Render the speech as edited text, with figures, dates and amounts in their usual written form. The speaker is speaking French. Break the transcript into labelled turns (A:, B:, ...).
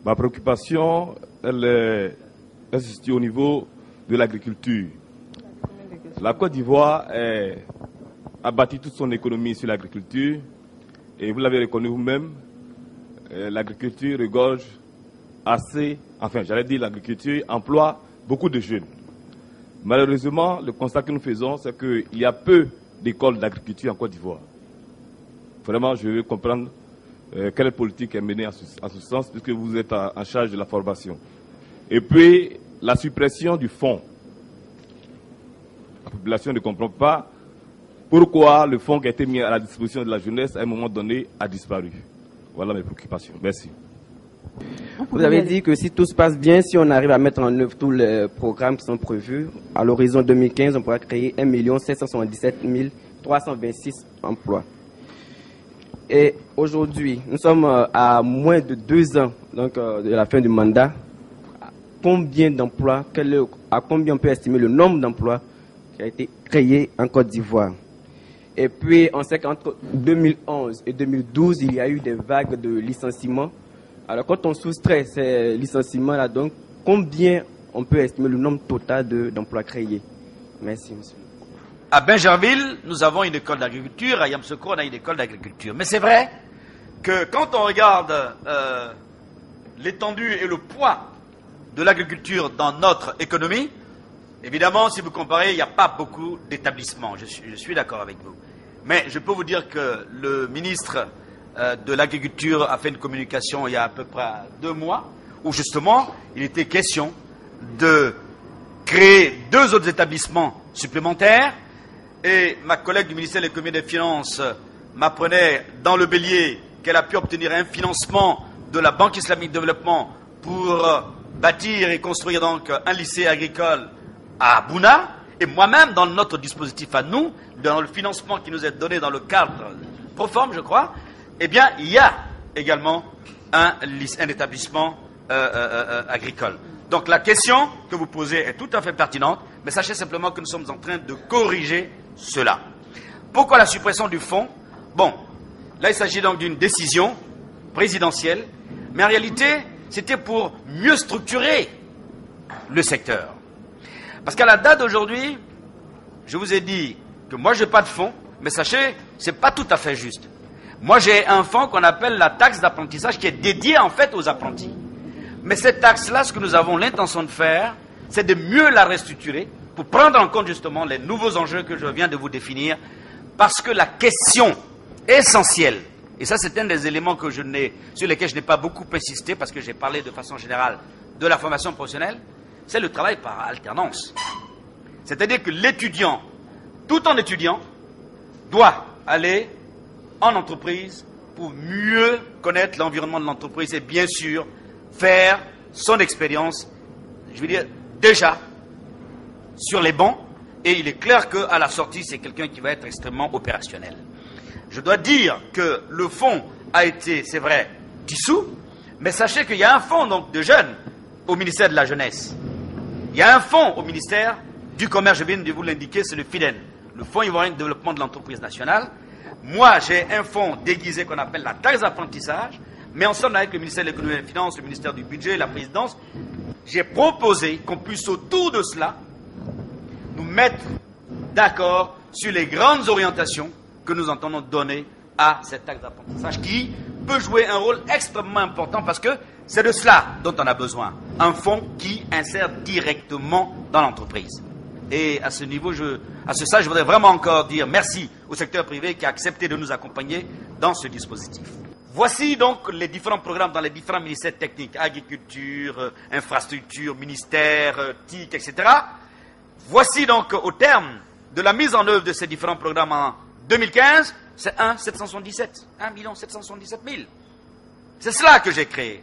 A: Ma préoccupation, elle se situe au niveau de l'agriculture. La Côte d'Ivoire a bâti toute son économie sur l'agriculture. Et vous l'avez reconnu vous-même, l'agriculture regorge l'agriculture emploie beaucoup de jeunes. Malheureusement, le constat que nous faisons, c'est qu'il y a peu d'écoles d'agriculture en Côte d'Ivoire. Vraiment, je veux comprendre quelle politique est menée en ce sens, puisque vous êtes en charge de la formation. Et puis, la suppression du fonds. La population ne comprend pas pourquoi le fonds qui a été mis à la disposition de la jeunesse, à un moment donné, a disparu. Voilà mes préoccupations. Merci.
B: Vous avez dit que si tout se passe bien, si on arrive à mettre en œuvre tous les programmes qui sont prévus, à l'horizon 2015, on pourra créer 1 777 326 emplois. Et aujourd'hui, nous sommes à moins de 2 ans donc, de la fin du mandat. Combien d'emplois, à combien on peut estimer le nombre d'emplois qui a été créé en Côte d'Ivoire? Et puis, on sait qu'entre 2011 et 2012, il y a eu des vagues de licenciements. Alors, quand on soustrait ces licenciements-là, donc, combien on peut estimer le nombre total d'emplois créés? Merci, monsieur.
C: À Bingerville, nous avons une école d'agriculture. À Yamoussoukro, on a une école d'agriculture. Mais c'est vrai que quand on regarde l'étendue et le poids de l'agriculture dans notre économie, évidemment, si vous comparez, il n'y a pas beaucoup d'établissements. Je suis d'accord avec vous. Mais je peux vous dire que le ministre de l'Agriculture a fait une communication il y a à peu près 2 mois, où justement, il était question de créer 2 autres établissements supplémentaires. Et ma collègue du ministère de l'Économie et des Finances m'apprenait dans le bélier qu'elle a pu obtenir un financement de la Banque islamique de développement pour bâtir et construire donc un lycée agricole à Bouna. Et moi-même, dans notre dispositif à nous, dans le financement qui nous est donné dans le cadre Proform, je crois, eh bien, il y a également un établissement agricole. Donc la question que vous posez est tout à fait pertinente, mais sachez simplement que nous sommes en train de corriger cela. Pourquoi la suppression du fonds? Bon, là il s'agit donc d'une décision présidentielle, mais en réalité, c'était pour mieux structurer le secteur. Parce qu'à la date d'aujourd'hui, je vous ai dit que moi je n'ai pas de fonds, mais sachez, ce n'est pas tout à fait juste. Moi j'ai un fonds qu'on appelle la taxe d'apprentissage qui est dédiée en fait aux apprentis. Mais cette taxe-là, ce que nous avons l'intention de faire, c'est de mieux la restructurer pour prendre en compte justement les nouveaux enjeux que je viens de vous définir. Parce que la question essentielle, et ça c'est un des éléments sur lesquels je n'ai pas beaucoup insisté, parce que j'ai parlé de façon générale de la formation professionnelle, c'est le travail par alternance. C'est-à-dire que l'étudiant, tout en étudiant, doit aller en entreprise pour mieux connaître l'environnement de l'entreprise et bien sûr faire son expérience, je veux dire, déjà sur les bancs, et il est clair qu'à la sortie, c'est quelqu'un qui va être extrêmement opérationnel. Je dois dire que le fonds a été, c'est vrai, dissous, mais sachez qu'il y a un fonds donc, de jeunes au ministère de la Jeunesse. Il y a un fonds au ministère du Commerce, je viens de vous l'indiquer, c'est le FIDEN, le Fonds ivoirien de développement de l'entreprise nationale. Moi, j'ai un fonds déguisé qu'on appelle la taxe d'apprentissage, mais ensemble avec le ministère de l'Économie et des Finances, le ministère du Budget, la présidence, j'ai proposé qu'on puisse autour de cela nous mettre d'accord sur les grandes orientations que nous entendons donner à cette taxe d'apprentissage qui peut jouer un rôle extrêmement important parce que c'est de cela dont on a besoin. Un fonds qui insère directement dans l'entreprise. Et à ce niveau, à ce stade, je voudrais vraiment encore dire merci au secteur privé qui a accepté de nous accompagner dans ce dispositif. Voici donc les différents programmes dans les différents ministères techniques, agriculture, infrastructure, ministère, TIC, etc. Voici donc au terme de la mise en œuvre de ces différents programmes en 2015, c'est 1 777 000. C'est cela que j'ai créé.